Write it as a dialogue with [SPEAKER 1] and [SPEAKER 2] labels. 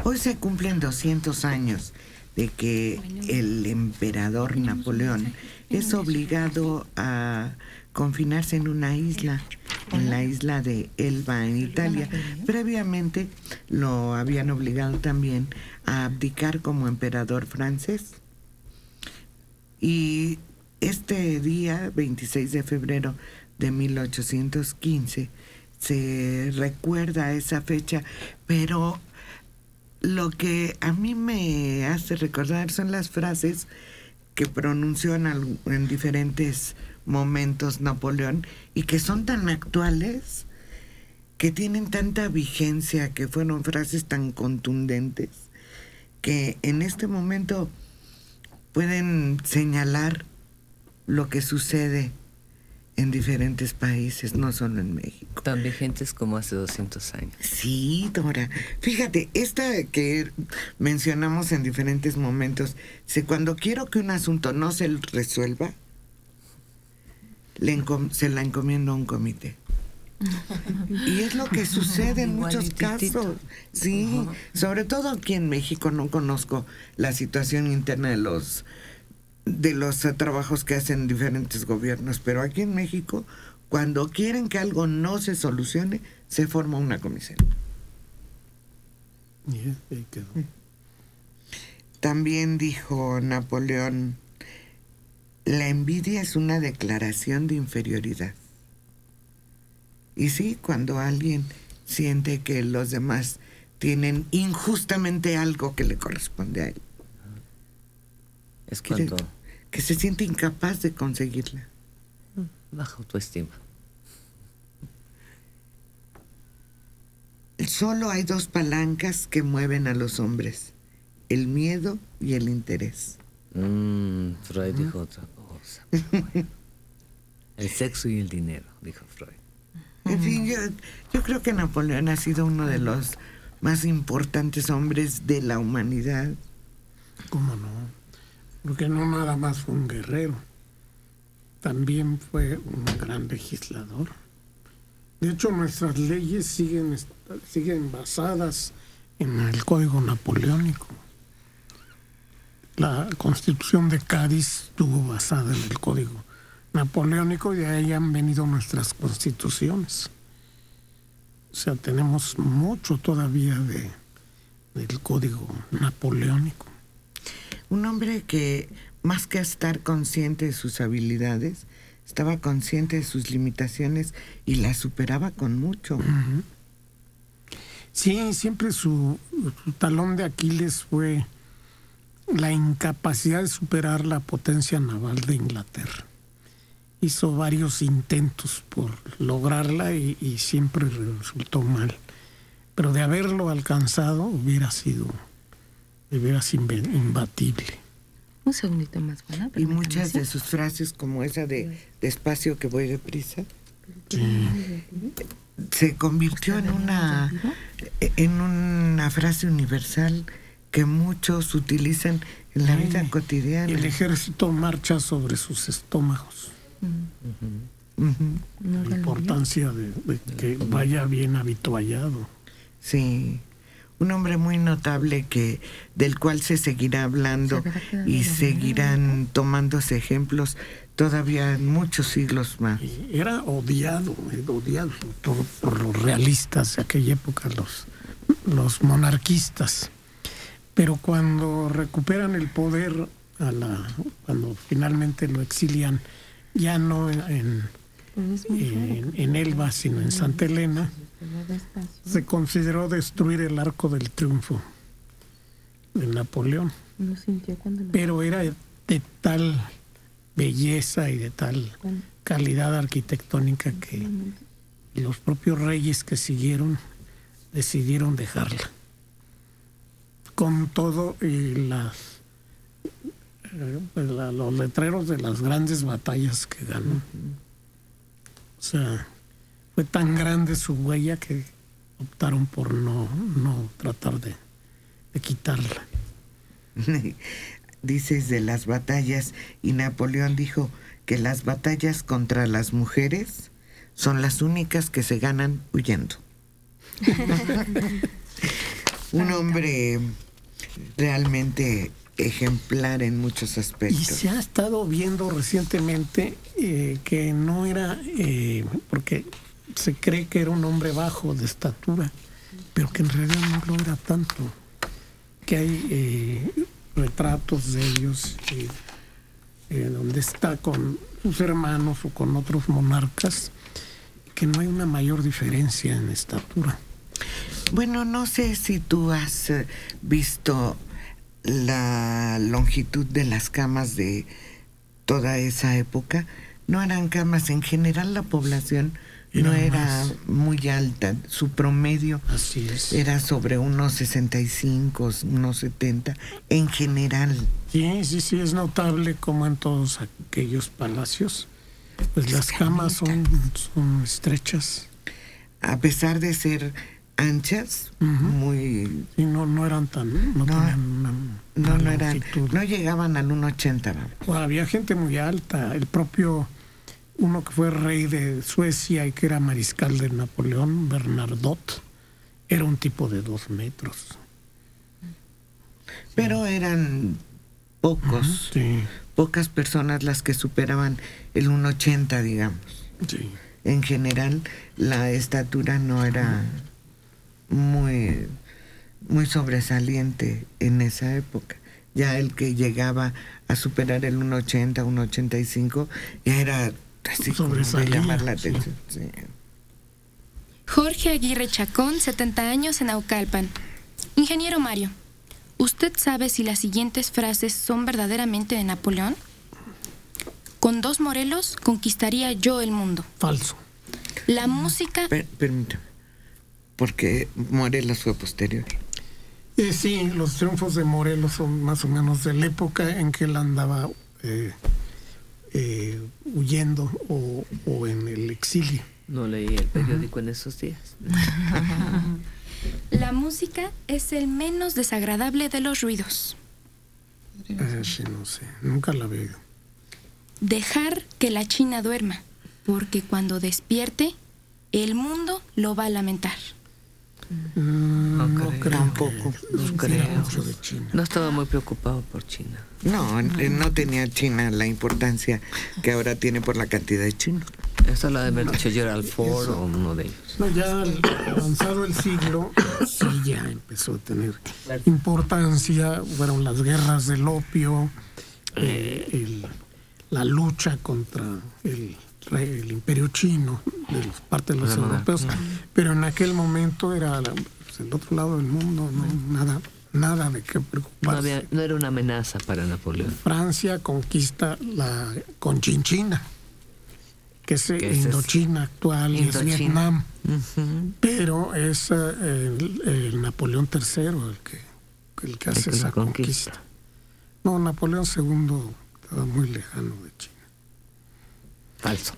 [SPEAKER 1] Hoy se cumplen 200 años de que el emperador Napoleón es obligado a confinarse en una isla, en la isla de Elba, en Italia. Previamente lo habían obligado también a abdicar como emperador francés. Y este día, 26 de febrero de 1815, se recuerda esa fecha, pero lo que a mí me hace recordar son las frases que pronunció en diferentes momentos Napoleón y que son tan actuales, que tienen tanta vigencia, que fueron frases tan contundentes, que en este momento pueden señalar lo que sucede en diferentes países, no solo en México.
[SPEAKER 2] Tan vigentes como hace 200 años.
[SPEAKER 1] Sí, Dora. Fíjate, esta que mencionamos en diferentes momentos, cuando quiero que un asunto no se resuelva, se la encomiendo a un comité. Y es lo que sucede en muchos casos. Sí, sobre todo aquí en México. No conozco la situación interna de los trabajos que hacen diferentes gobiernos, pero aquí en México, cuando quieren que algo no se solucione, se forma una comisión.
[SPEAKER 3] Ahí quedó.
[SPEAKER 1] También dijo Napoleón: la envidia es una declaración de inferioridad. Y sí, cuando alguien siente que los demás tienen injustamente algo que le corresponde a él,
[SPEAKER 2] es cuando
[SPEAKER 1] que se siente incapaz de conseguirla.
[SPEAKER 2] Baja autoestima.
[SPEAKER 1] Solo hay dos palancas que mueven a los hombres: el miedo y el interés.
[SPEAKER 2] Freud dijo otra cosa. Bueno. El sexo y el dinero, dijo Freud.
[SPEAKER 1] En fin, yo creo que Napoleón ha sido uno de los más importantes hombres de la humanidad.
[SPEAKER 3] ¿Cómo no? Porque no nada más fue un guerrero, también fue un gran legislador. De hecho, nuestras leyes siguen basadas en el Código Napoleónico. La Constitución de Cádiz estuvo basada en el Código Napoleónico y de ahí han venido nuestras constituciones. O sea, tenemos mucho todavía del Código Napoleónico.
[SPEAKER 1] Un hombre que, más que estar consciente de sus habilidades, estaba consciente de sus limitaciones y las superaba con mucho.
[SPEAKER 3] Uh-huh. Sí, siempre su talón de Aquiles fue la incapacidad de superar la potencia naval de Inglaterra. Hizo varios intentos por lograrla y siempre resultó mal. Pero de haberlo alcanzado hubiera sido imbatible.
[SPEAKER 4] Un segundito más, ¿verdad?
[SPEAKER 1] Y muchas de sus frases, como esa de despacio que voy deprisa, se convirtió en una frase universal que muchos utilizan en la vida cotidiana.
[SPEAKER 3] El ejército marcha sobre sus estómagos. La importancia de que vaya bien habituallado.
[SPEAKER 1] Sí, un hombre muy notable del cual se seguirá hablando y seguirán tomándose ejemplos todavía en muchos siglos más.
[SPEAKER 3] Era odiado por los realistas de aquella época, los monarquistas. Pero cuando recuperan el poder, cuando finalmente lo exilian, ya no en Elba, sino en Santa Elena, se consideró destruir el Arco del Triunfo de Napoleón. Pero era de tal belleza y de tal calidad arquitectónica que los propios reyes que siguieron decidieron dejarla. Con todo y los letreros de las grandes batallas que ganó. O sea, fue tan grande su huella que optaron por no tratar de quitarla.
[SPEAKER 1] Dices de las batallas, y Napoleón dijo que las batallas contra las mujeres son las únicas que se ganan huyendo. un hombre realmente ejemplar en muchos
[SPEAKER 3] Y
[SPEAKER 1] aspectos.
[SPEAKER 3] se ha estado viendo recientemente que no era, porque se cree que era un hombre bajo de estatura, pero que en realidad no lo era tanto. Que hay retratos de ellos donde está con sus hermanos o con otros monarcas, que no hay una mayor diferencia en estatura.
[SPEAKER 1] Bueno, no sé si tú has visto la longitud de las camas de toda esa época. No eran camas, en general la población no era muy alta, su promedio
[SPEAKER 3] Así es.
[SPEAKER 1] era sobre unos 65, unos 70, en general.
[SPEAKER 3] Sí, es notable como en todos aquellos palacios, pues las camas son estrechas.
[SPEAKER 1] A pesar de ser anchas, muy...
[SPEAKER 3] Y no eran tan... No tenían una
[SPEAKER 1] eran,
[SPEAKER 3] longitud.
[SPEAKER 1] no llegaban al 1,80, vamos.
[SPEAKER 3] Bueno, había gente muy alta. El propio, uno que fue rey de Suecia y que era mariscal de Napoleón, Bernadotte, era un tipo de 2 metros.
[SPEAKER 1] Pero eran pocos,
[SPEAKER 3] Sí,
[SPEAKER 1] pocas personas las que superaban el 1,80, digamos.
[SPEAKER 3] sí.
[SPEAKER 1] En general, la estatura no era muy sobresaliente en esa época. Ya el que llegaba a superar el 1,80, 1,85, ya era así como de
[SPEAKER 3] Sobresalía,
[SPEAKER 1] llamar la
[SPEAKER 3] sí.
[SPEAKER 1] atención. Sí.
[SPEAKER 5] Jorge Aguirre Chacón, 70 años, en Naucalpan. Ingeniero Mario, ¿usted sabe si las siguientes frases son verdaderamente de Napoleón? Con 2 Morelos conquistaría yo el mundo.
[SPEAKER 3] Falso.
[SPEAKER 5] La música...
[SPEAKER 1] Permítame, porque Morelos fue posterior.
[SPEAKER 3] Sí, los triunfos de Morelos son más o menos de la época en que él andaba huyendo o en el exilio.
[SPEAKER 2] No leí el periódico en esos días.
[SPEAKER 5] La música es el menos desagradable de los ruidos.
[SPEAKER 3] Sí, no sé, nunca la veo.
[SPEAKER 5] Dejar que la China duerma, porque cuando despierte, el mundo lo va a lamentar.
[SPEAKER 3] No creo.
[SPEAKER 1] Tampoco,
[SPEAKER 3] que
[SPEAKER 1] no
[SPEAKER 3] supiera
[SPEAKER 1] creo.
[SPEAKER 3] mucho de China.
[SPEAKER 2] No estaba muy preocupado por China.
[SPEAKER 1] No, no tenía China la importancia que ahora tiene por la cantidad de chinos.
[SPEAKER 2] Eso lo ha de haber dicho Gerald Ford o uno de ellos.
[SPEAKER 3] No, ya avanzado el siglo, sí, ya empezó a tener importancia. Fueron las guerras del opio, la lucha contra el imperio chino de parte de los europeos. Pero en aquel momento era el otro lado del mundo, no nada de qué preocuparse.
[SPEAKER 2] No era una amenaza para Napoleón.
[SPEAKER 3] Francia conquista la Conchinchina, que es Indochina actual, y es Vietnam. Pero es el Napoleón III el que hace esa conquista. No, Napoleón II estaba muy lejano de China.
[SPEAKER 2] Falso.